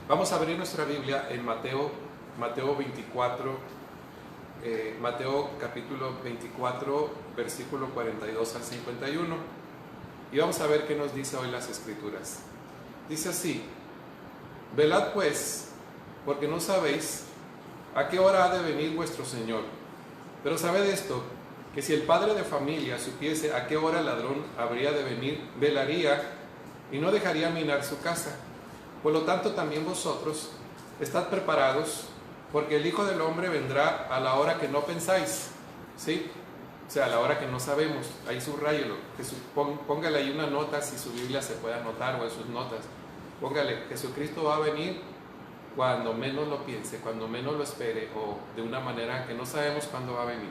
Vamos a abrir nuestra Biblia en Mateo 24, Mateo capítulo 24, versículo 42 al 51. Y vamos a ver qué nos dice hoy las Escrituras. Dice así: velad pues, porque no sabéis a qué hora ha de venir vuestro Señor. Pero sabed esto, que si el padre de familia supiese a qué hora el ladrón habría de venir, velaría y no dejaría minar su casa. Por lo tanto, también vosotros estad preparados, porque el Hijo del Hombre vendrá a la hora que no pensáis. ¿Sí? O sea, a la hora que no sabemos. Ahí subráyelo. Póngale ahí una nota, si su Biblia se puede anotar, o en sus notas. Póngale: Jesucristo va a venir cuando menos lo piense, cuando menos lo espere, o de una manera que no sabemos cuándo va a venir.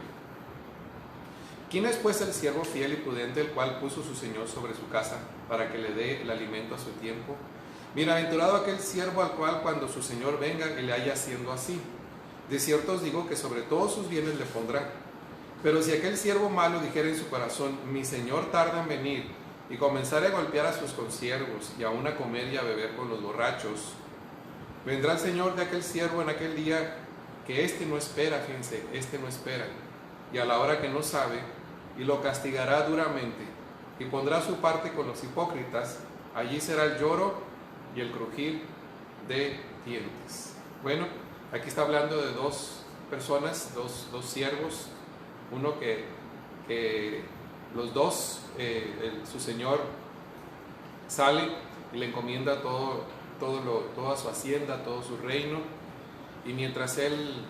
¿Quién es pues el siervo fiel y prudente, el cual puso su Señor sobre su casa, para que le dé el alimento a su tiempo? Bienaventurado aquel siervo al cual, cuando su Señor venga, le haya haciendo así. De cierto os digo que sobre todos sus bienes le pondrá. Pero si aquel siervo malo dijera en su corazón: mi Señor tarda en venir, y comenzare a golpear a sus consiervos, y aun a comer y a beber con los borrachos, vendrá el Señor de aquel siervo en aquel día que éste no espera, fíjense, éste no espera, y a la hora que no sabe, y lo castigará duramente, y pondrá su parte con los hipócritas. Allí será el lloro y el crujir de dientes. Bueno, aquí está hablando de dos personas, dos siervos. Uno que los dos, su Señor sale y le encomienda toda su hacienda, todo su reino, y mientras el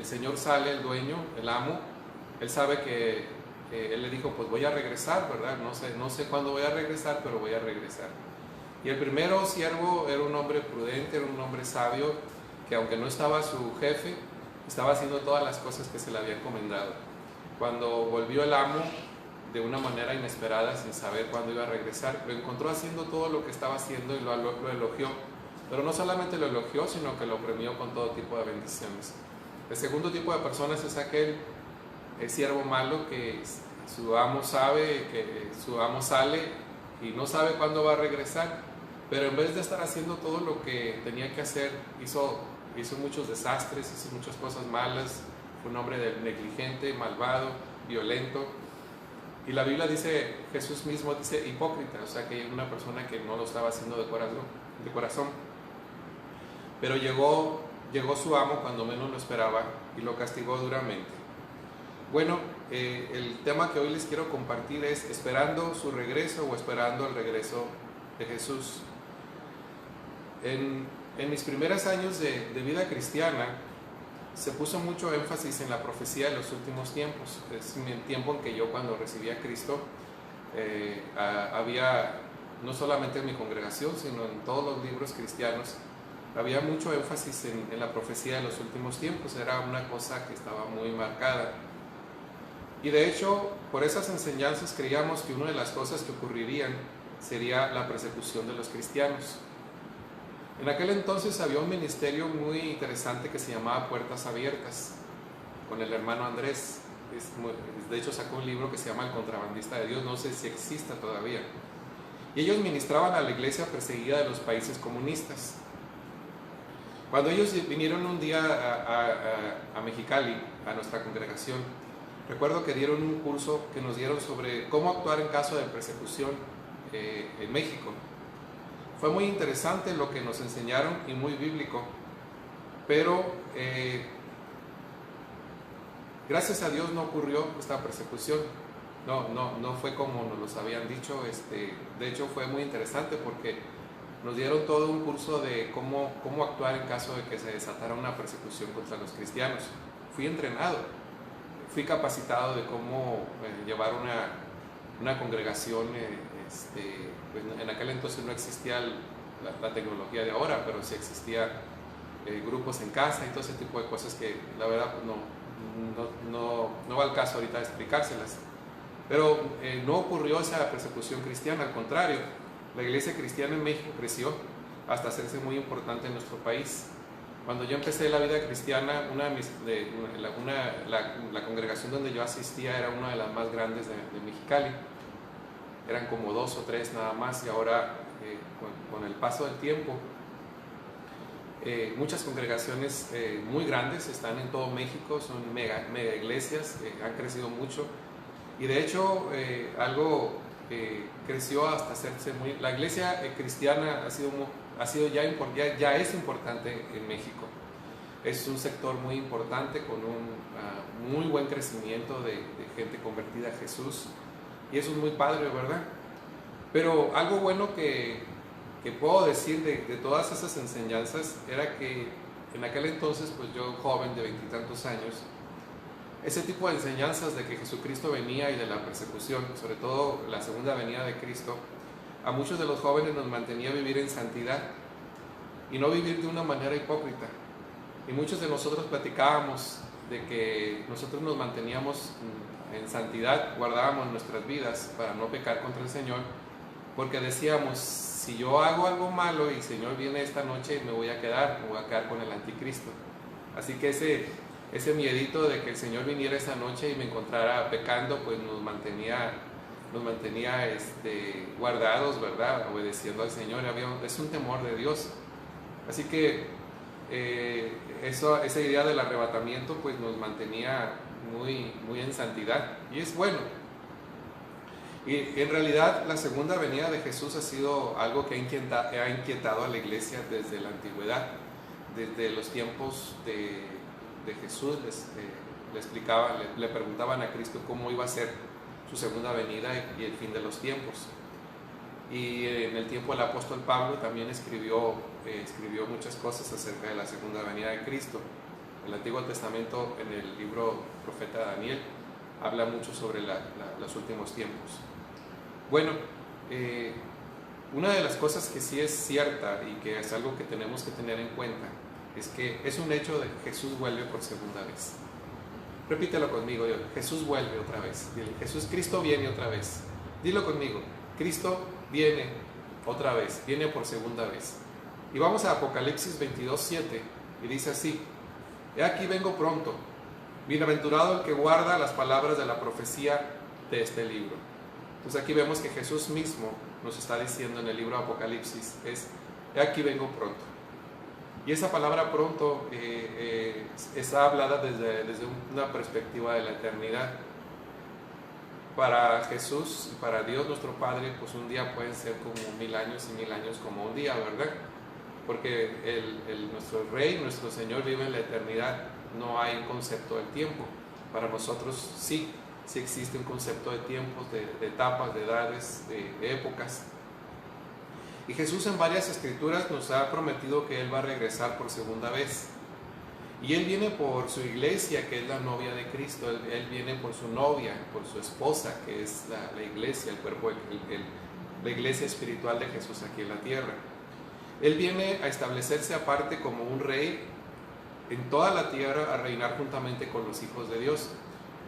Señor sale, el dueño, el amo, él sabe que él le dijo: pues voy a regresar, ¿verdad? No sé cuándo voy a regresar, pero voy a regresar. Y el primero siervo era un hombre prudente, era un hombre sabio, que aunque no estaba su jefe, estaba haciendo todas las cosas que se le había encomendado. Cuando volvió el amo, de una manera inesperada, sin saber cuándo iba a regresar, lo encontró haciendo todo lo que estaba haciendo y lo elogió. Pero no solamente lo elogió, sino que lo premió con todo tipo de bendiciones. El segundo tipo de personas es aquel siervo malo que su amo sabe que su amo sale y no sabe cuándo va a regresar, pero en vez de estar haciendo todo lo que tenía que hacer, hizo muchos desastres, hizo muchas cosas malas. Fue un hombre negligente, malvado, violento. Y la Biblia dice, Jesús mismo dice hipócrita, o sea que una persona que no lo estaba haciendo de corazón. Pero llegó su amo cuando menos lo esperaba y lo castigó duramente. Bueno, el tema que hoy les quiero compartir es esperando su regreso o esperando el regreso de Jesús. En mis primeros años de vida cristiana se puso mucho énfasis en la profecía de los últimos tiempos. Es el tiempo en que yo, cuando recibí a Cristo, había, no solamente en mi congregación, sino en todos los libros cristianos, había mucho énfasis en la profecía de los últimos tiempos. Era una cosa que estaba muy marcada. Y de hecho, por esas enseñanzas creíamos que una de las cosas que ocurrirían sería la persecución de los cristianos. En aquel entonces había un ministerio muy interesante que se llamaba Puertas Abiertas, con el hermano Andrés. De hecho, sacó un libro que se llama El Contrabandista de Dios, no sé si exista todavía. Y ellos ministraban a la iglesia perseguida de los países comunistas. Cuando ellos vinieron un día a Mexicali, a nuestra congregación, recuerdo que dieron un curso que nos dieron sobre cómo actuar en caso de persecución en México. Fue muy interesante lo que nos enseñaron y muy bíblico, pero gracias a Dios no ocurrió esta persecución. No fue como nos los habían dicho. De hecho, fue muy interesante porque nos dieron todo un curso de cómo actuar en caso de que se desatara una persecución contra los cristianos. Fui entrenado, fui capacitado de cómo llevar una congregación. Pues en aquel entonces no existía la tecnología de ahora, pero sí existía grupos en casa y todo ese tipo de cosas que la verdad no va al caso ahorita de explicárselas. Pero no ocurrió esa persecución cristiana, al contrario, la iglesia cristiana en México creció hasta hacerse muy importante en nuestro país. Cuando yo empecé la vida cristiana, la congregación donde yo asistía era una de las más grandes de Mexicali. Eran como 2 o 3 nada más, y ahora con el paso del tiempo Muchas congregaciones muy grandes están en todo México, son mega iglesias, han crecido mucho. Y de hecho, algo creció hasta hacerse muy... La iglesia cristiana ya es importante en México. Es un sector muy importante con un muy buen crecimiento de gente convertida a Jesús. Y eso es muy padre, ¿verdad? Pero algo bueno que puedo decir de todas esas enseñanzas era que en aquel entonces, pues yo joven de 20 y tantos años, ese tipo de enseñanzas de que Jesucristo venía y de la persecución, sobre todo la segunda venida de Cristo, a muchos de los jóvenes nos mantenía a vivir en santidad y no vivir de una manera hipócrita. Y muchos de nosotros platicábamos de que nosotros nos manteníamos en santidad, guardábamos nuestras vidas para no pecar contra el Señor, porque decíamos, si yo hago algo malo y el Señor viene esta noche, me voy a quedar con el anticristo. Así que ese miedito de que el Señor viniera esta noche y me encontrara pecando, pues nos mantenía guardados, ¿verdad? Obedeciendo al Señor. Es un temor de Dios. Así que esa idea del arrebatamiento pues nos mantenía muy en santidad, y es bueno. Y en realidad la segunda venida de Jesús ha sido algo que ha inquietado a la iglesia desde la antigüedad. Desde los tiempos de Jesús le preguntaban a Cristo cómo iba a ser su segunda venida y el fin de los tiempos. Y en el tiempo del apóstol Pablo también escribió muchas cosas acerca de la segunda venida de Cristo. El Antiguo Testamento, en el libro profeta Daniel, habla mucho sobre los últimos tiempos. Bueno, una de las cosas que sí es cierta y que es algo que tenemos que tener en cuenta es que es un hecho de que Jesús vuelve por segunda vez. Repítelo conmigo, Jesús vuelve otra vez. Cristo viene otra vez. Dilo conmigo, Cristo viene otra vez, viene por segunda vez. Y vamos a Apocalipsis 22:7 y dice así: He aquí vengo pronto, bienaventurado el que guarda las palabras de la profecía de este libro. Entonces aquí vemos que Jesús mismo nos está diciendo en el libro de Apocalipsis, he aquí vengo pronto. Y esa palabra pronto está hablada desde una perspectiva de la eternidad. Para Jesús y para Dios nuestro Padre, pues un día pueden ser como 1000 años y 1000 años como un día, ¿verdad? Porque nuestro Rey, nuestro Señor vive en la eternidad, no hay un concepto del tiempo. Para nosotros sí existe un concepto de tiempos, de etapas, de edades, de épocas. Y Jesús en varias escrituras nos ha prometido que Él va a regresar por segunda vez. Y Él viene por su iglesia, que es la novia de Cristo. Él viene por su novia, por su esposa, que es la iglesia, el cuerpo, la iglesia espiritual de Jesús aquí en la tierra. Él viene a establecerse aparte como un rey en toda la tierra, a reinar juntamente con los hijos de Dios.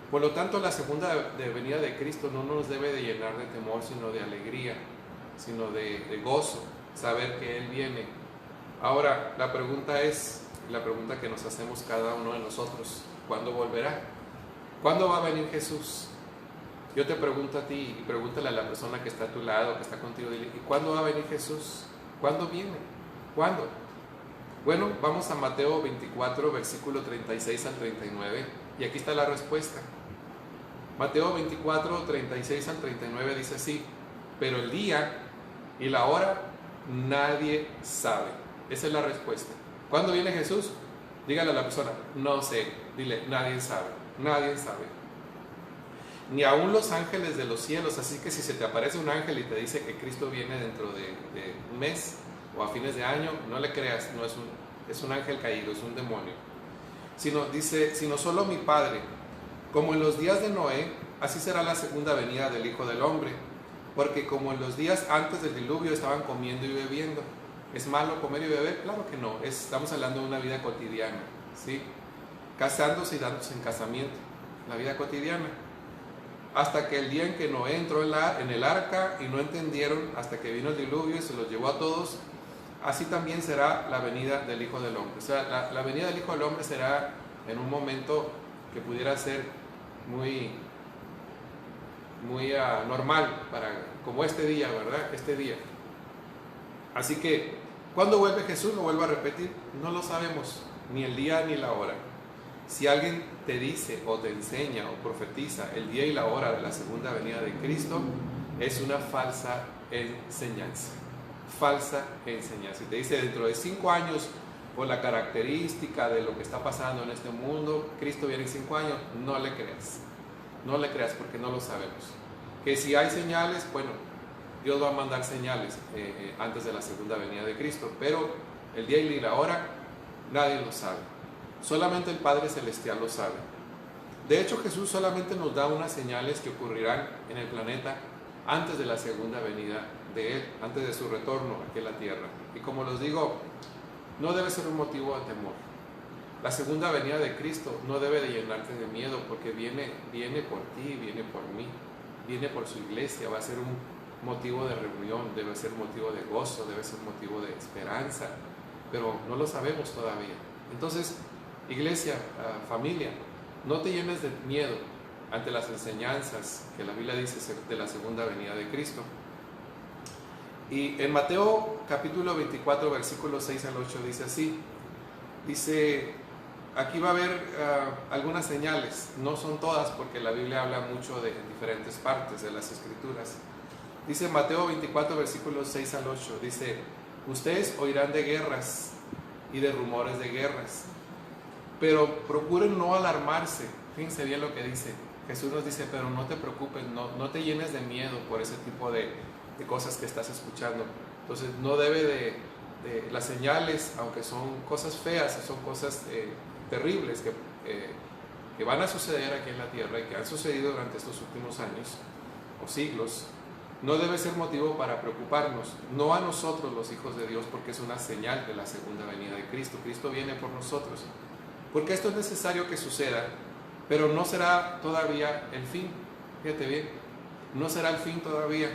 Por lo tanto, la segunda venida de Cristo no nos debe de llenar de temor, sino de alegría, sino de gozo, saber que Él viene. Ahora, la pregunta que nos hacemos cada uno de nosotros: ¿cuándo volverá? ¿Cuándo va a venir Jesús? Yo te pregunto a ti, y pregúntale a la persona que está a tu lado, que está contigo, dile: ¿y cuándo va a venir Jesús? ¿Cuándo viene? ¿Cuándo? Bueno, vamos a Mateo 24, versículo 36 al 39, y aquí está la respuesta. Mateo 24, 36 al 39 dice así: pero el día y la hora nadie sabe. Esa es la respuesta. ¿Cuándo viene Jesús? Dígale a la persona: no sé. Dile: nadie sabe. Nadie sabe. Ni aún los ángeles de los cielos. Así que si se te aparece un ángel y te dice que Cristo viene dentro de un mes o a fines de año, no le creas. No es un ángel caído, es un demonio. Sino solo mi Padre. Como en los días de Noé, así será la segunda venida del Hijo del Hombre. Porque como en los días antes del diluvio estaban comiendo y bebiendo. ¿Es malo comer y beber? Claro que no. Estamos hablando de una vida cotidiana, ¿sí? Casándose y dándose en casamiento. La vida cotidiana. Hasta que el día en que Noé entró en el arca y no entendieron, hasta que vino el diluvio y se los llevó a todos, así también será la venida del Hijo del Hombre. O sea, la venida del Hijo del Hombre será en un momento que pudiera ser muy normal, como este día, ¿verdad? Este día. Así que ¿Cuándo vuelve Jesús? Lo vuelvo a repetir, no lo sabemos, ni el día ni la hora. Si alguien te dice o te enseña o profetiza el día y la hora de la segunda venida de Cristo, es una falsa enseñanza. Falsa enseñanza. Si te dice dentro de 5 años, por la característica de lo que está pasando en este mundo, Cristo viene en 5 años, no le creas. No le creas porque no lo sabemos. Que si hay señales, bueno, Dios va a mandar señales antes de la segunda venida de Cristo, pero el día y la hora nadie lo sabe. Solamente el Padre Celestial lo sabe. De hecho, Jesús solamente nos da unas señales que ocurrirán en el planeta antes de la segunda venida de Él, antes de su retorno aquí en la tierra. Y como les digo, no debe ser un motivo de temor. La segunda venida de Cristo no debe de llenarte de miedo, porque viene por ti, viene por mí, viene por su iglesia, va a ser un motivo de reunión, debe ser motivo de gozo, debe ser motivo de esperanza, pero no lo sabemos todavía. Entonces, iglesia, familia, no te llenes de miedo ante las enseñanzas que la Biblia dice de la segunda venida de Cristo. Y en Mateo capítulo 24, versículos 6 al 8 dice así, dice, aquí va a haber algunas señales, no son todas porque la Biblia habla mucho de diferentes partes de las Escrituras. Dice Mateo 24, versículos 6 al 8, dice, ustedes oirán de guerras y de rumores de guerras, pero procuren no alarmarse. Fíjense bien lo que dice. Jesús nos dice, pero no te preocupes, no te llenes de miedo por ese tipo de cosas que estás escuchando. Entonces no debe de las señales, aunque son cosas feas, son cosas terribles que van a suceder aquí en la tierra y que han sucedido durante estos últimos años o siglos, no debe ser motivo para preocuparnos, no a nosotros los hijos de Dios, porque es una señal de la segunda venida de Cristo. Cristo viene por nosotros, porque esto es necesario que suceda, pero no será todavía el fin. Fíjate bien, no será el fin todavía.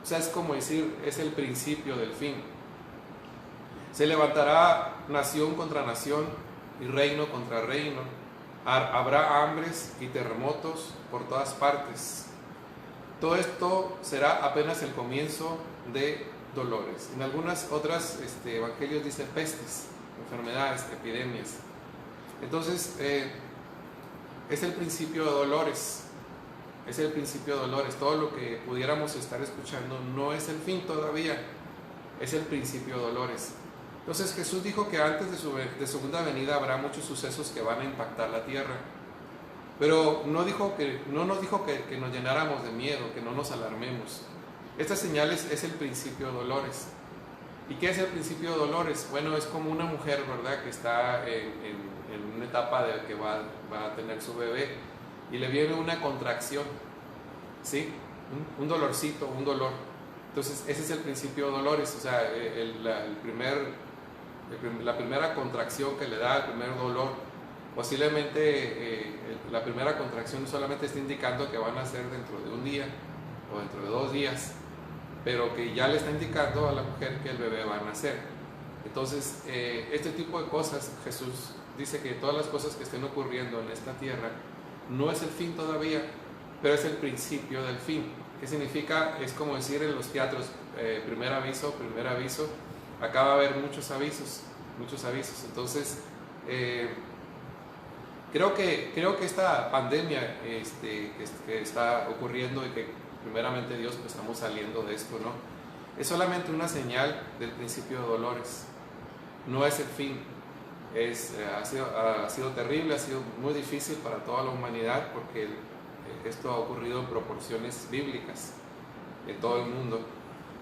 O sea, es como decir, es el principio del fin. Se levantará nación contra nación y reino contra reino. Habrá hambres y terremotos por todas partes. Todo esto será apenas el comienzo de dolores. En algunas otras evangelios dice pestes, enfermedades, epidemias. Entonces, es el principio de dolores. Es el principio de dolores. Todo lo que pudiéramos estar escuchando no es el fin todavía, es el principio de dolores. Entonces Jesús dijo que antes de su segunda venida habrá muchos sucesos que van a impactar la tierra, pero no nos dijo que nos llenáramos de miedo, que no nos alarmemos. Estas señales es el principio de dolores. ¿Y qué es el principio de dolores? Bueno, es como una mujer, ¿verdad?, que está en una etapa de que va a tener su bebé y le viene una contracción, ¿sí? Un dolorcito, un dolor. Entonces ese es el principio de dolores. O sea, la primera contracción que le da, el primer dolor, posiblemente la primera contracción solamente está indicando que van a ser dentro de un día o dentro de 2 días, pero que ya le está indicando a la mujer que el bebé va a nacer. Entonces este tipo de cosas, Jesús dice que todas las cosas que estén ocurriendo en esta tierra no es el fin todavía, pero es el principio del fin. ¿Qué significa? Es como decir en los teatros, primer aviso. Acá va a haber muchos avisos. Entonces, creo que esta pandemia que está ocurriendo y que primeramente Dios, pues estamos saliendo de esto, ¿no? Es solamente una señal del principio de dolores. No es el fin. Ha sido terrible, ha sido muy difícil para toda la humanidad, porque esto ha ocurrido en proporciones bíblicas en todo el mundo,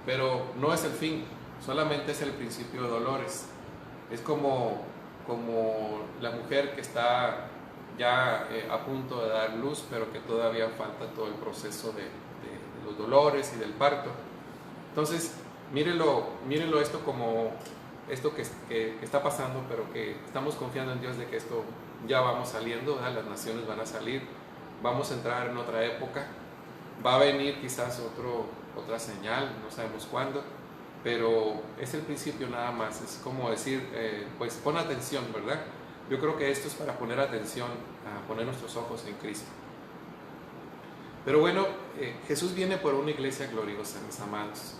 pero no es el fin, solamente es el principio de dolores. Es como la mujer que está ya a punto de dar luz, pero que todavía falta todo el proceso de los dolores y del parto. Entonces, mírenlo esto como esto que está pasando, pero que estamos confiando en Dios de que esto ya vamos saliendo, ¿verdad? Las naciones van a salir, vamos a entrar en otra época, va a venir quizás otra señal, no sabemos cuándo, pero es el principio nada más. Es como decir, pues pon atención, ¿verdad? Yo creo que esto es para poner atención, a poner nuestros ojos en Cristo. Pero bueno, Jesús viene por una iglesia gloriosa, mis amados,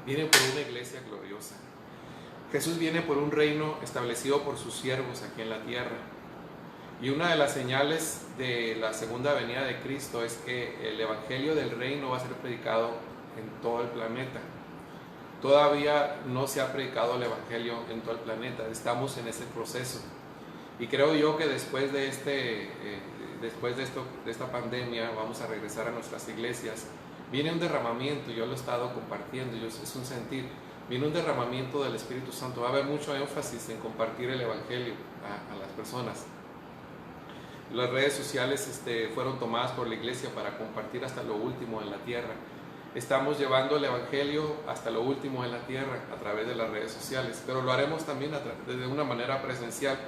viene por una iglesia gloriosa. Jesús viene por un reino establecido por sus siervos aquí en la tierra. Y una de las señales de la segunda venida de Cristo es que el evangelio del reino va a ser predicado en todo el planeta. Todavía no se ha predicado el evangelio en todo el planeta, estamos en ese proceso. Y creo yo que después de esta pandemia vamos a regresar a nuestras iglesias. Viene un derramamiento, yo lo he estado compartiendo, es un sentir. Viene un derramamiento del Espíritu Santo, va a haber mucho énfasis en compartir el evangelio a las personas. Las redes sociales fueron tomadas por la iglesia para compartir hasta lo último en la tierra. Estamos llevando el evangelio hasta lo último en la tierra a través de las redes sociales, pero lo haremos también de una manera presencial.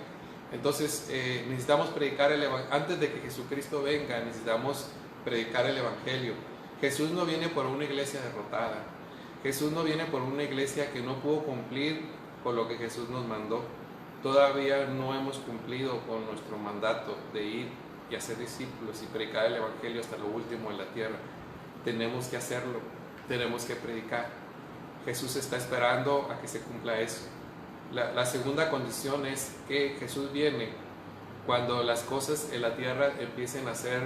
Entonces necesitamos predicar el evangelio. Antes de que Jesucristo venga, necesitamos predicar el evangelio. Jesús no viene por una iglesia derrotada. Jesús no viene por una iglesia que no pudo cumplir con lo que Jesús nos mandó. Todavía no hemos cumplido con nuestro mandato de ir y hacer discípulos y predicar el evangelio hasta lo último en la tierra. Tenemos que hacerlo, tenemos que predicar. Jesús está esperando a que se cumpla eso. La segunda condición es que Jesús viene cuando las cosas en la tierra empiecen a ser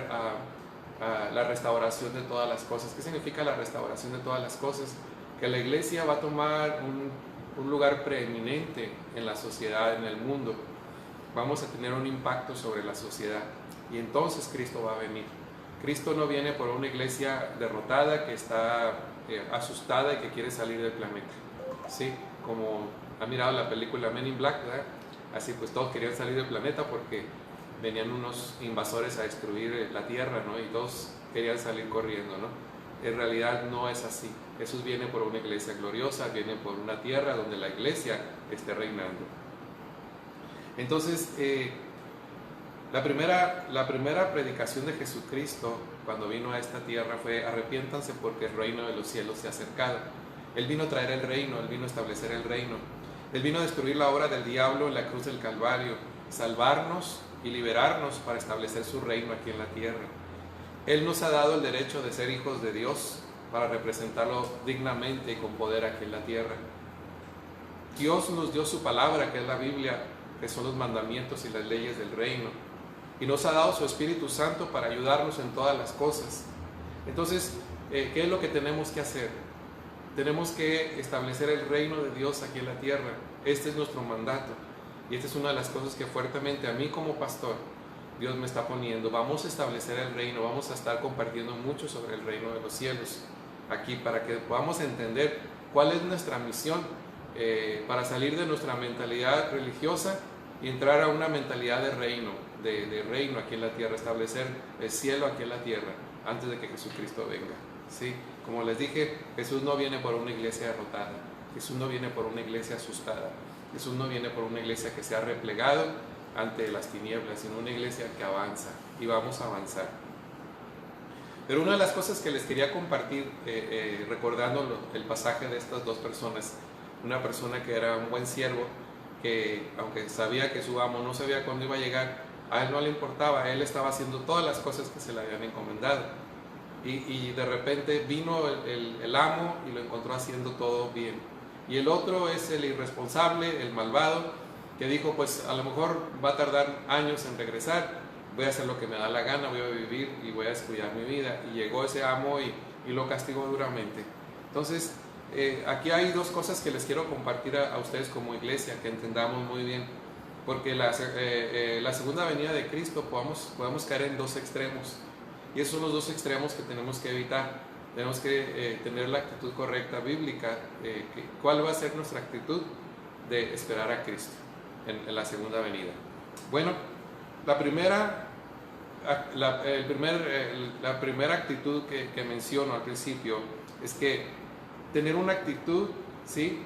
la restauración de todas las cosas. ¿Qué significa la restauración de todas las cosas? Que la iglesia va a tomar un lugar preeminente en la sociedad, en el mundo. Vamos a tener un impacto sobre la sociedad y entonces Cristo va a venir. Cristo no viene por una iglesia derrotada que está asustada y que quiere salir del planeta. ¿Sí? Como ha mirado la película Men in Black, ¿verdad? Así pues todos querían salir del planeta porque venían unos invasores a destruir la tierra, ¿no? Y todos querían salir corriendo, ¿no? En realidad no es así. Jesús viene por una iglesia gloriosa, viene por una tierra donde la iglesia esté reinando. Entonces, la primera predicación de Jesucristo cuando vino a esta tierra fue: arrepiéntanse porque el reino de los cielos se ha acercado. Él vino a traer el reino, Él vino a establecer el reino. Él vino a destruir la obra del diablo en la cruz del Calvario, salvarnos y liberarnos para establecer su reino aquí en la tierra. Él nos ha dado el derecho de ser hijos de Dios para representarlo dignamente y con poder aquí en la tierra. Dios nos dio su palabra, que es la Biblia, que son los mandamientos y las leyes del reino. Y nos ha dado su Espíritu Santo para ayudarnos en todas las cosas. Entonces, ¿qué es lo que tenemos que hacer? Tenemos que establecer el reino de Dios aquí en la tierra. Este es nuestro mandato. Y esta es una de las cosas que fuertemente a mí como pastor Dios me está poniendo. Vamos a establecer el reino, vamos a estar compartiendo mucho sobre el reino de los cielos aquí para que podamos entender cuál es nuestra misión para salir de nuestra mentalidad religiosa y entrar a una mentalidad de reino, de reino aquí en la tierra, establecer el cielo aquí en la tierra antes de que Jesucristo venga. ¿Sí? Como les dije, Jesús no viene por una iglesia derrotada, Jesús no viene por una iglesia asustada, Jesús no viene por una iglesia que se ha replegado ante las tinieblas, sino una iglesia que avanza, y vamos a avanzar. Pero una de las cosas que les quería compartir, recordando el pasaje de estas dos personas, una persona que era un buen siervo, que aunque sabía que su amo no sabía cuándo iba a llegar, a él no le importaba, él estaba haciendo todas las cosas que se le habían encomendado. Y de repente vino el amo y lo encontró haciendo todo bien. Y el otro es el irresponsable, el malvado, que dijo: pues a lo mejor va a tardar años en regresar, voy a hacer lo que me da la gana, voy a vivir y voy a descuidar mi vida. Y llegó ese amo y lo castigó duramente. Entonces, aquí hay dos cosas que les quiero compartir a ustedes como iglesia, que entendamos muy bien. Porque la segunda venida de Cristo podemos caer en dos extremos. Y esos son los dos extremos que tenemos que evitar. Tenemos que tener la actitud correcta bíblica. ¿Cuál va a ser nuestra actitud de esperar a Cristo en la segunda venida? Bueno, la primera actitud que menciono al principio es que tener una actitud, ¿sí?,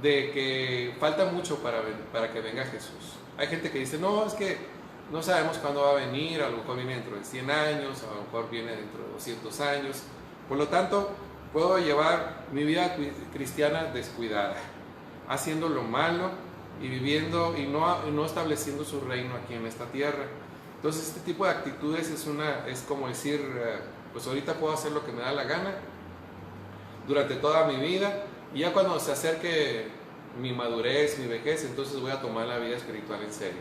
de que falta mucho para que venga Jesús. Hay gente que dice: no, es que no sabemos cuándo va a venir, a lo mejor viene dentro de 100 años, a lo mejor viene dentro de 200 años. Por lo tanto, puedo llevar mi vida cristiana descuidada, haciendo lo malo y viviendo y no estableciendo su reino aquí en esta tierra. Entonces, este tipo de actitudes es como decir: pues ahorita puedo hacer lo que me da la gana durante toda mi vida, y ya cuando se acerque mi madurez, mi vejez, entonces voy a tomar la vida espiritual en serio.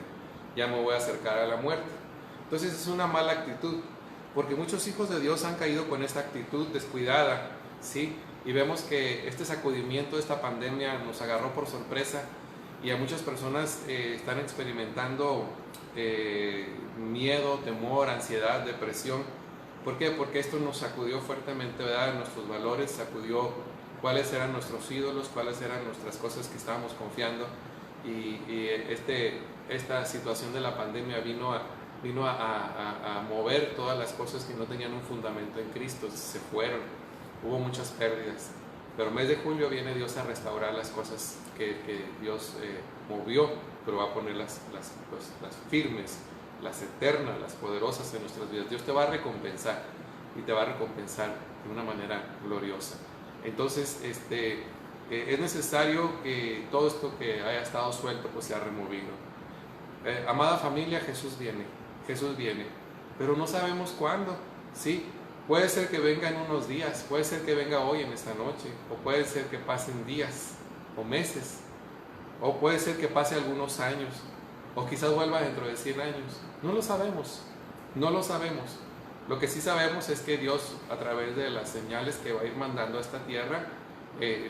Ya me voy a acercar a la muerte. Entonces es una mala actitud, porque muchos hijos de Dios han caído con esta actitud descuidada, ¿sí? Y vemos que este sacudimiento, esta pandemia nos agarró por sorpresa y a muchas personas están experimentando miedo, temor, ansiedad, depresión. ¿Por qué? Porque esto nos sacudió fuertemente, ¿verdad?, nuestros valores, sacudió cuáles eran nuestros ídolos, cuáles eran nuestras cosas que estábamos confiando. Y esta situación de la pandemia vino a mover todas las cosas que no tenían un fundamento en Cristo, se fueron, hubo muchas pérdidas. Pero el mes de julio viene Dios a restaurar las cosas que Dios movió, pero va a poner las firmes, las eternas, las poderosas en nuestras vidas. Dios te va a recompensar y te va a recompensar de una manera gloriosa. Entonces, es necesario que todo esto que haya estado suelto pues sea removido. Amada familia, Jesús viene, pero no sabemos cuándo, ¿sí? Puede ser que venga en unos días, puede ser que venga hoy en esta noche, o puede ser que pasen días o meses, o puede ser que pase algunos años, o quizás vuelva dentro de 100 años. No lo sabemos, no lo sabemos. Lo que sí sabemos es que Dios, a través de las señales que va a ir mandando a esta tierra,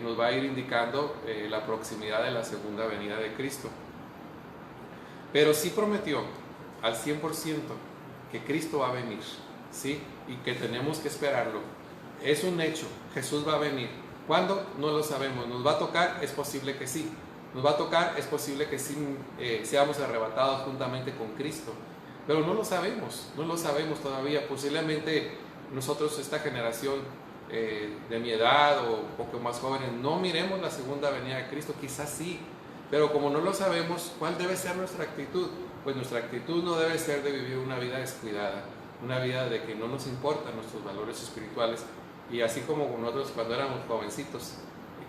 nos va a ir indicando la proximidad de la segunda venida de Cristo. Pero sí prometió al 100% que Cristo va a venir, ¿sí? Y que tenemos que esperarlo. Es un hecho, Jesús va a venir. ¿Cuándo? No lo sabemos. ¿Nos va a tocar? Es posible que sí. Nos va a tocar, es posible que sí seamos arrebatados juntamente con Cristo. Pero no lo sabemos todavía. Posiblemente nosotros, esta generación de mi edad o un poco más jóvenes, no miremos la segunda venida de Cristo, quizás sí. Pero como no lo sabemos, ¿cuál debe ser nuestra actitud? Pues nuestra actitud no debe ser de vivir una vida descuidada, una vida de que no nos importan nuestros valores espirituales. Y así como nosotros cuando éramos jovencitos,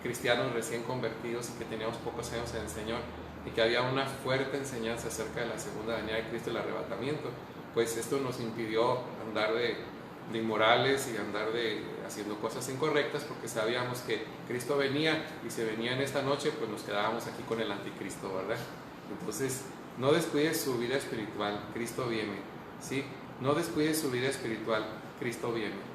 cristianos recién convertidos y que teníamos pocos años en el Señor, y que había una fuerte enseñanza acerca de la segunda venida de Cristo y el arrebatamiento, pues esto nos impidió andar de inmorales y andar haciendo cosas incorrectas, porque sabíamos que Cristo venía, y si venía en esta noche, pues nos quedábamos aquí con el anticristo, ¿verdad? Entonces, no descuides su vida espiritual, Cristo viene, ¿sí? No descuides su vida espiritual, Cristo viene.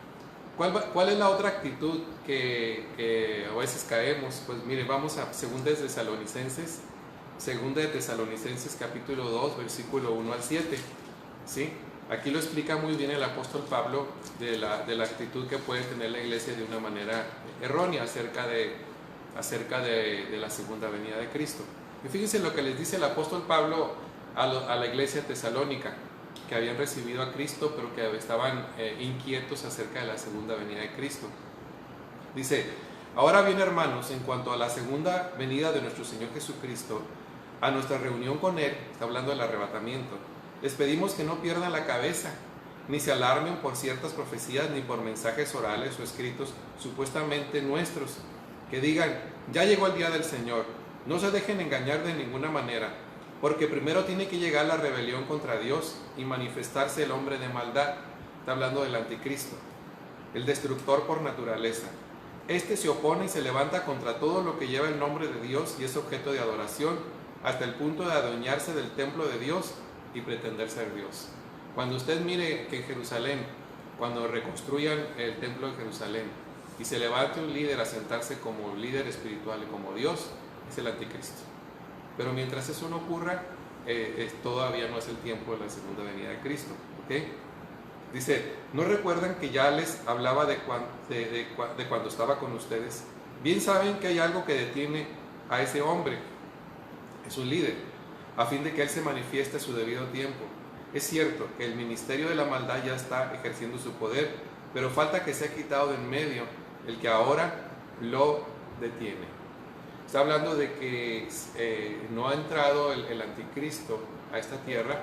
¿Cuál es la otra actitud que a veces caemos? Pues mire, vamos a 2 de Tesalonicenses capítulo 2, versículo 1 al 7, ¿sí? Aquí lo explica muy bien el apóstol Pablo de la actitud que puede tener la iglesia de una manera errónea acerca de la segunda venida de Cristo. Y fíjense lo que les dice el apóstol Pablo a la iglesia tesalónica, que habían recibido a Cristo, pero que estaban inquietos acerca de la segunda venida de Cristo. Dice: ahora bien, hermanos, en cuanto a la segunda venida de nuestro Señor Jesucristo, a nuestra reunión con Él, está hablando del arrebatamiento, les pedimos que no pierdan la cabeza, ni se alarmen por ciertas profecías, ni por mensajes orales o escritos supuestamente nuestros, que digan: ya llegó el día del Señor. No se dejen engañar de ninguna manera, porque primero tiene que llegar la rebelión contra Dios y manifestarse el hombre de maldad. Está hablando del anticristo, el destructor por naturaleza. Este se opone y se levanta contra todo lo que lleva el nombre de Dios y es objeto de adoración, hasta el punto de adueñarse del templo de Dios y pretender ser Dios. Cuando usted mire que en Jerusalén, cuando reconstruyan el templo de Jerusalén y se levante un líder a sentarse como líder espiritual y como Dios, es el anticristo. Pero mientras eso no ocurra, todavía no es el tiempo de la segunda venida de Cristo, ¿okay? Dice: ¿no recuerdan que ya les hablaba de cuando estaba con ustedes? Bien saben que hay algo que detiene a ese hombre, es un líder, a fin de que él se manifieste a su debido tiempo. Es cierto que el ministerio de la maldad ya está ejerciendo su poder, pero falta que sea quitado de en medio el que ahora lo detiene. Está hablando de que no ha entrado el anticristo a esta tierra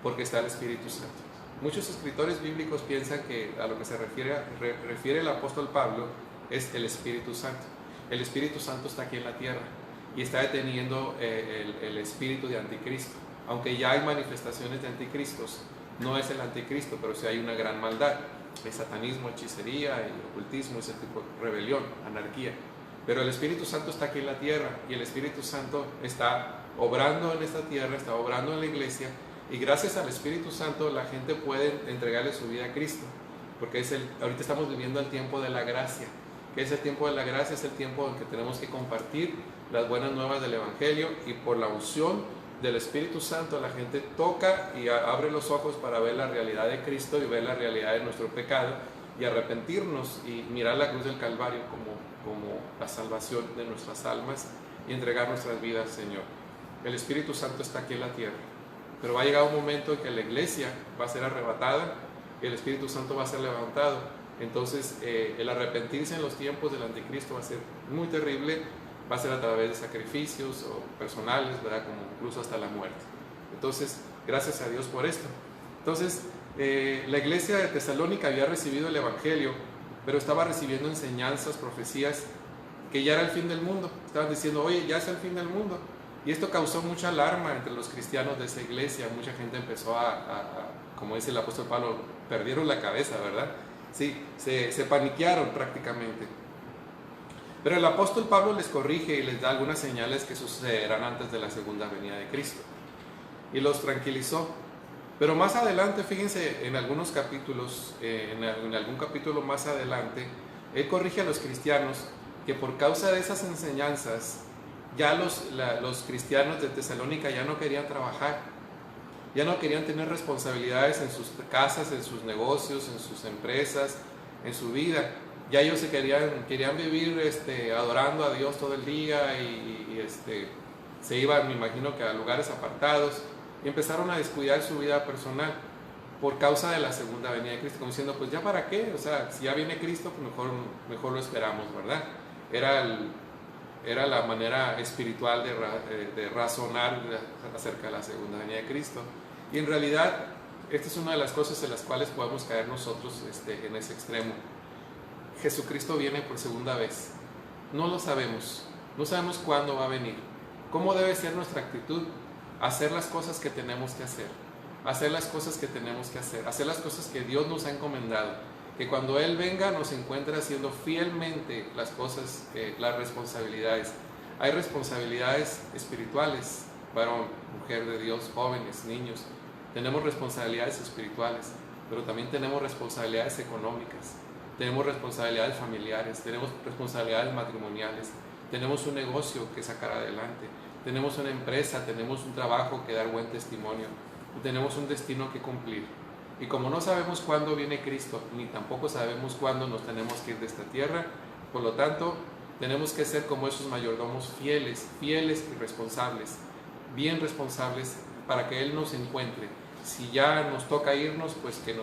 porque está el Espíritu Santo. Muchos escritores bíblicos piensan que a lo que se refiere el apóstol Pablo es el Espíritu Santo. El Espíritu Santo está aquí en la tierra y está deteniendo el espíritu de anticristo. Aunque ya hay manifestaciones de anticristos, no es el anticristo, pero sí hay una gran maldad, el satanismo, hechicería, el ocultismo, ese tipo de rebelión, anarquía. Pero el Espíritu Santo está aquí en la tierra y el Espíritu Santo está obrando en esta tierra, está obrando en la iglesia, y gracias al Espíritu Santo la gente puede entregarle su vida a Cristo, porque ahorita estamos viviendo el tiempo de la gracia. Que es el tiempo de la gracia, es el tiempo en que tenemos que compartir las buenas nuevas del Evangelio, y por la unción del Espíritu Santo la gente toca y abre los ojos para ver la realidad de Cristo y ver la realidad de nuestro pecado y arrepentirnos y mirar la cruz del Calvario como la salvación de nuestras almas y entregar nuestras vidas al Señor. El Espíritu Santo está aquí en la tierra, pero va a llegar un momento en que la iglesia va a ser arrebatada y el Espíritu Santo va a ser levantado. Entonces el arrepentirse en los tiempos del anticristo va a ser muy terrible, va a ser a través de sacrificios o personales, ¿verdad? Como incluso hasta la muerte. Entonces, gracias a Dios por esto. Entonces, la iglesia de Tesalónica había recibido el Evangelio, pero estaba recibiendo enseñanzas, profecías, que ya era el fin del mundo. Estaban diciendo, oye, ya es el fin del mundo. Y esto causó mucha alarma entre los cristianos de esa iglesia. Mucha gente empezó como dice el apóstol Pablo, perdieron la cabeza, ¿verdad? Sí, se paniquearon prácticamente. Pero el apóstol Pablo les corrige y les da algunas señales que sucederán antes de la segunda venida de Cristo. Y los tranquilizó. Pero más adelante, fíjense, en algunos capítulos, en algún capítulo más adelante, él corrige a los cristianos que por causa de esas enseñanzas, ya los cristianos de Tesalónica ya no querían trabajar, ya no querían tener responsabilidades en sus casas, en sus negocios, en sus empresas, en su vida. Ya ellos querían vivir adorando a Dios todo el día y se iban, me imagino que a lugares apartados, y empezaron a descuidar su vida personal por causa de la segunda venida de Cristo, como diciendo, pues ya para qué, o sea, si ya viene Cristo, pues mejor lo esperamos, ¿verdad? Era la manera espiritual de razonar acerca de la segunda venida de Cristo. Y en realidad, esta es una de las cosas en las cuales podemos caer nosotros en ese extremo. Jesucristo viene por segunda vez. No lo sabemos. No sabemos cuándo va a venir. ¿Cómo debe ser nuestra actitud? Hacer las cosas que tenemos que hacer. Hacer las cosas que tenemos que hacer. Hacer las cosas que Dios nos ha encomendado. Que cuando Él venga nos encuentre haciendo fielmente las cosas, las responsabilidades. Hay responsabilidades espirituales, varón, mujer de Dios, jóvenes, niños. Tenemos responsabilidades espirituales, pero también tenemos responsabilidades económicas. Tenemos responsabilidades familiares, tenemos responsabilidades matrimoniales, tenemos un negocio que sacar adelante, tenemos una empresa, tenemos un trabajo que dar buen testimonio, tenemos un destino que cumplir. Y como no sabemos cuándo viene Cristo, ni tampoco sabemos cuándo nos tenemos que ir de esta tierra, por lo tanto, tenemos que ser como esos mayordomos fieles y responsables, bien responsables, para que Él nos encuentre. Si ya nos toca irnos, pues que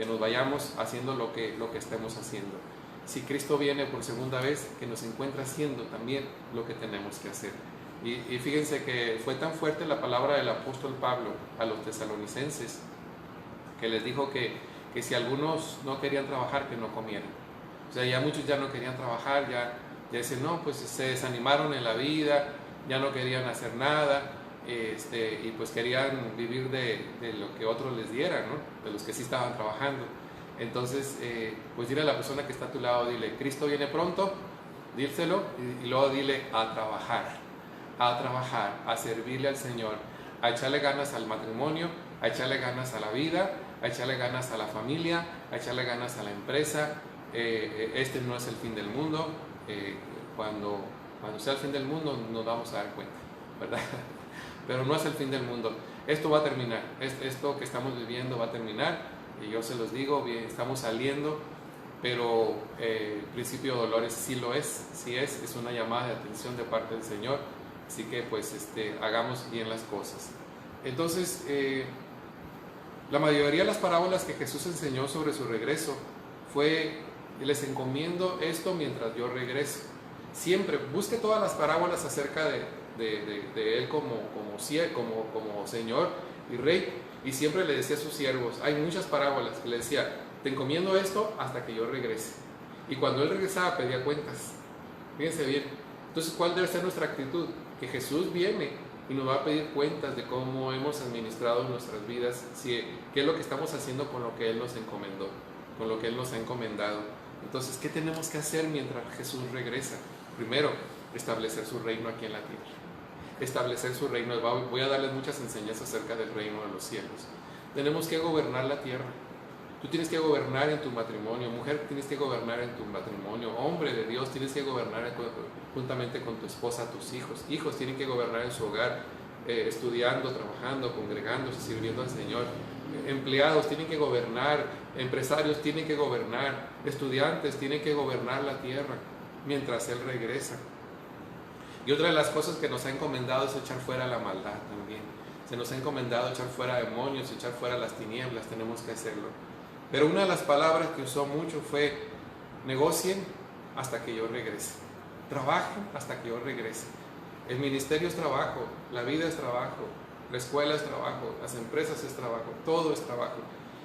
nos vayamos haciendo lo que estemos haciendo. Si Cristo viene por segunda vez, que nos encuentre haciendo también lo que tenemos que hacer. Y fíjense que fue tan fuerte la palabra del apóstol Pablo a los tesalonicenses, que les dijo que si algunos no querían trabajar, que no comieran. O sea, ya muchos ya no querían trabajar, ya dicen, no, pues se desanimaron en la vida, ya no querían hacer nada, y pues querían vivir de lo que otros les dieran, ¿no? De los que sí estaban trabajando. Entonces, pues dile a la persona que está a tu lado, dile, Cristo viene pronto, díselo, y luego dile a trabajar, a servirle al Señor, a echarle ganas al matrimonio, a echarle ganas a la vida, a echarle ganas a la familia, a echarle ganas a la empresa. Este no es el fin del mundo. Cuando sea el fin del mundo nos vamos a dar cuenta, ¿verdad? Pero no es el fin del mundo. Esto va a terminar. Esto que estamos viviendo va a terminar. Y yo se los digo, bien, estamos saliendo, pero el principio de dolores sí lo es, sí es una llamada de atención de parte del Señor. Así que pues hagamos bien las cosas. Entonces, la mayoría de las parábolas que Jesús enseñó sobre su regreso fue, les encomiendo esto mientras yo regreso. Siempre busque todas las parábolas acerca de Él como Señor y Rey, y siempre le decía a sus siervos, hay muchas parábolas que le decía, te encomiendo esto hasta que yo regrese. Y cuando Él regresaba pedía cuentas. Fíjense bien. Entonces, ¿cuál debe ser nuestra actitud? Que Jesús viene y nos va a pedir cuentas de cómo hemos administrado nuestras vidas, qué es lo que estamos haciendo con lo que Él nos encomendó, con lo que Él nos ha encomendado. Entonces, ¿qué tenemos que hacer mientras Jesús regresa? Primero, establecer su reino aquí en la tierra. Establecer su reino. Voy a darles muchas enseñanzas acerca del reino de los cielos. Tenemos que gobernar la tierra. Tú tienes que gobernar en tu matrimonio. Mujer, tienes que gobernar en tu matrimonio. Hombre de Dios, tienes que gobernar juntamente con tu esposa, tus hijos. Hijos tienen que gobernar en su hogar, estudiando, trabajando, congregándose, sirviendo al Señor. Empleados tienen que gobernar. Empresarios tienen que gobernar. Estudiantes tienen que gobernar la tierra mientras Él regresa. Y otra de las cosas que nos ha encomendado es echar fuera la maldad también. Se nos ha encomendado echar fuera demonios, echar fuera las tinieblas. Tenemos que hacerlo. Pero una de las palabras que usó mucho fue: negocien hasta que yo regrese. Trabajen hasta que yo regrese. El ministerio es trabajo, la vida es trabajo, la escuela es trabajo, las empresas es trabajo, todo es trabajo.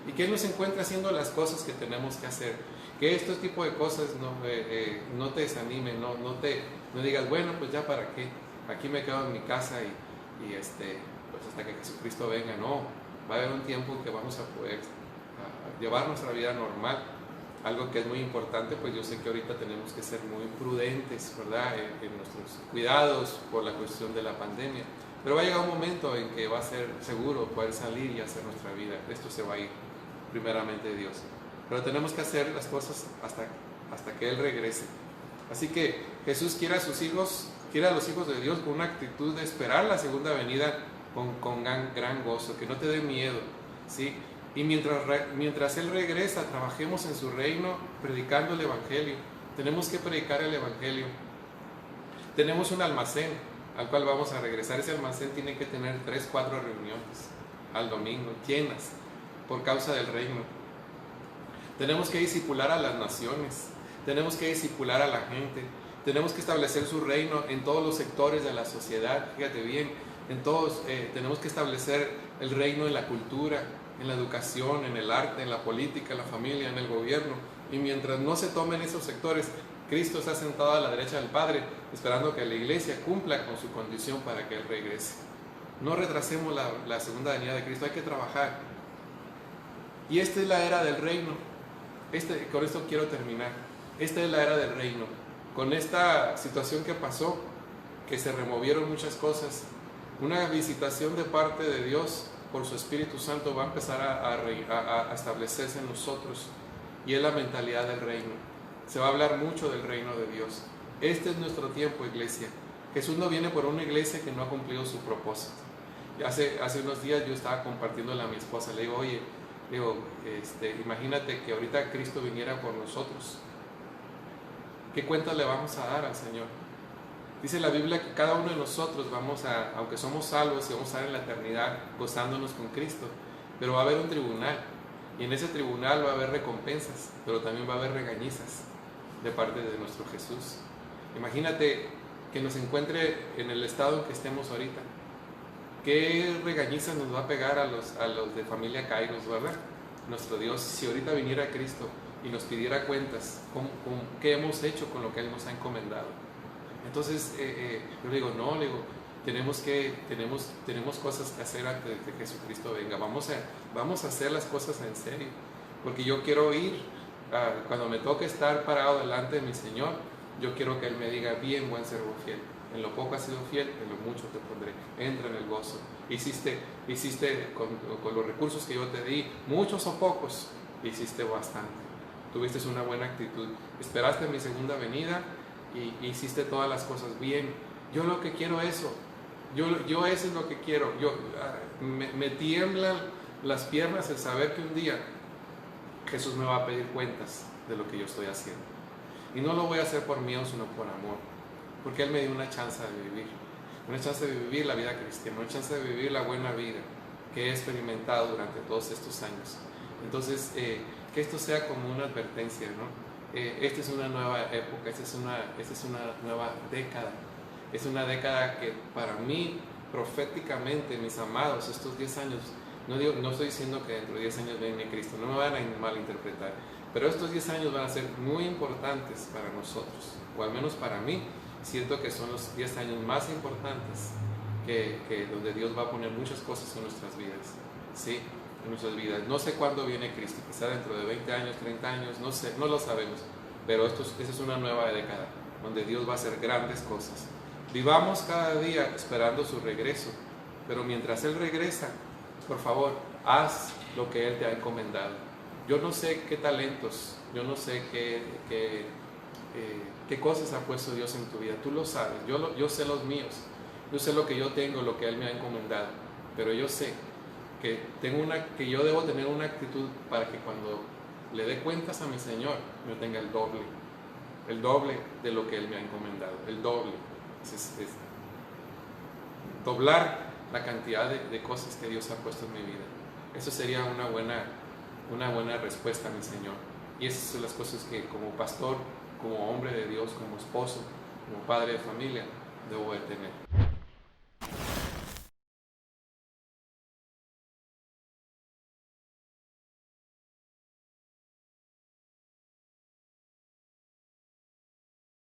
Y que Él nos encuentre haciendo las cosas que tenemos que hacer. Que este tipo de cosas no te desanimen, no digas, bueno, pues ya para qué, aquí me quedo en mi casa y pues hasta que Jesucristo venga. No, va a haber un tiempo en que vamos a poder llevar nuestra vida normal. Algo que es muy importante, pues yo sé que ahorita tenemos que ser muy prudentes, ¿verdad?, en nuestros cuidados por la cuestión de la pandemia. Pero va a llegar un momento en que va a ser seguro poder salir y hacer nuestra vida. Esto se va a ir, primeramente, de Dios. Pero tenemos que hacer las cosas hasta que Él regrese. Así que Jesús quiere a sus hijos, quiere a los hijos de Dios con una actitud de esperar la segunda venida con gran gozo, que no te dé miedo, ¿sí? Y mientras Él regresa, trabajemos en su reino predicando el Evangelio. Tenemos que predicar el Evangelio. Tenemos un almacén al cual vamos a regresar. Ese almacén tiene que tener 3, 4 reuniones al domingo, llenas, por causa del reino. Tenemos que discipular a las naciones, tenemos que discipular a la gente, tenemos que establecer su reino en todos los sectores de la sociedad. Fíjate bien, en todos tenemos que establecer el reino en la cultura, en la educación, en el arte, en la política, en la familia, en el gobierno. Y mientras no se tomen esos sectores, Cristo está sentado a la derecha del Padre, esperando que la iglesia cumpla con su condición para que Él regrese. No retrasemos la segunda venida de Cristo, hay que trabajar. Y esta es la era del reino. Con esto quiero terminar. Esta es la era del reino. Con esta situación que pasó, que se removieron muchas cosas, una visitación de parte de Dios por su Espíritu Santo va a empezar a establecerse en nosotros, y es la mentalidad del reino. Se va a hablar mucho del reino de Dios. Este es nuestro tiempo, iglesia. Jesús no viene por una iglesia que no ha cumplido su propósito. Hace unos días yo estaba compartiéndole a mi esposa, le digo, oye, imagínate que ahorita Cristo viniera por nosotros. ¿Qué cuenta le vamos a dar al Señor? Dice la Biblia que cada uno de nosotros aunque somos salvos y vamos a estar en la eternidad gozándonos con Cristo, pero va a haber un tribunal, y en ese tribunal va a haber recompensas, pero también va a haber regañizas de parte de nuestro Jesús. Imagínate que nos encuentre en el estado en que estemos ahorita. ¿Qué regañizas nos va a pegar a los de familia Kairos, verdad? Nuestro Dios, si ahorita viniera Cristo y nos pidiera cuentas, ¿qué hemos hecho con lo que Él nos ha encomendado? Entonces, yo le digo, tenemos cosas que hacer antes de que Jesucristo venga. Vamos a hacer las cosas en serio, porque yo quiero ir, cuando me toque estar parado delante de mi Señor, yo quiero que Él me diga, bien, buen siervo fiel, en lo poco has sido fiel, en lo mucho te pondré, entra en el gozo. Hiciste con los recursos que yo te di, muchos o pocos, hiciste bastante, tuviste una buena actitud, esperaste mi segunda venida y hiciste todas las cosas bien. Yo lo que quiero eso, yo eso es lo que quiero. Me tiemblan las piernas el saber que un día Jesús me va a pedir cuentas de lo que yo estoy haciendo, y no lo voy a hacer por miedo, sino por amor, porque Él me dio una chance de vivir la vida cristiana, una chance de vivir la buena vida que he experimentado durante todos estos años. Entonces, que esto sea como una advertencia, ¿no? Esta es una nueva época, esta es una nueva década. Es una década que para mí, proféticamente, mis amados, estos 10 años, no estoy diciendo que dentro de 10 años viene Cristo, no me van a malinterpretar, pero estos 10 años van a ser muy importantes para nosotros, o al menos para mí. Siento que son los 10 años más importantes que donde Dios va a poner muchas cosas en nuestras vidas, ¿sí? En nuestras vidas. No sé cuándo viene Cristo, quizá dentro de 20 años, 30 años, no sé, no lo sabemos, pero esa es una nueva década. donde Dios va a hacer grandes cosas. Vivamos cada día esperando su regreso, pero mientras Él regresa, por favor, haz lo que Él te ha encomendado. Yo no sé qué talentos, yo no sé qué cosas ha puesto Dios en tu vida. Tú lo sabes, yo sé los míos, yo sé lo que yo tengo, lo que Él me ha encomendado, pero yo sé que yo debo tener una actitud para que cuando le dé cuentas a mi Señor, yo tenga el doble de lo que Él me ha encomendado, el doble. Es doblar la cantidad de cosas que Dios ha puesto en mi vida. Eso sería una buena respuesta a mi Señor. Y esas son las cosas que como pastor, como hombre de Dios, como esposo, como padre de familia, debo de tener.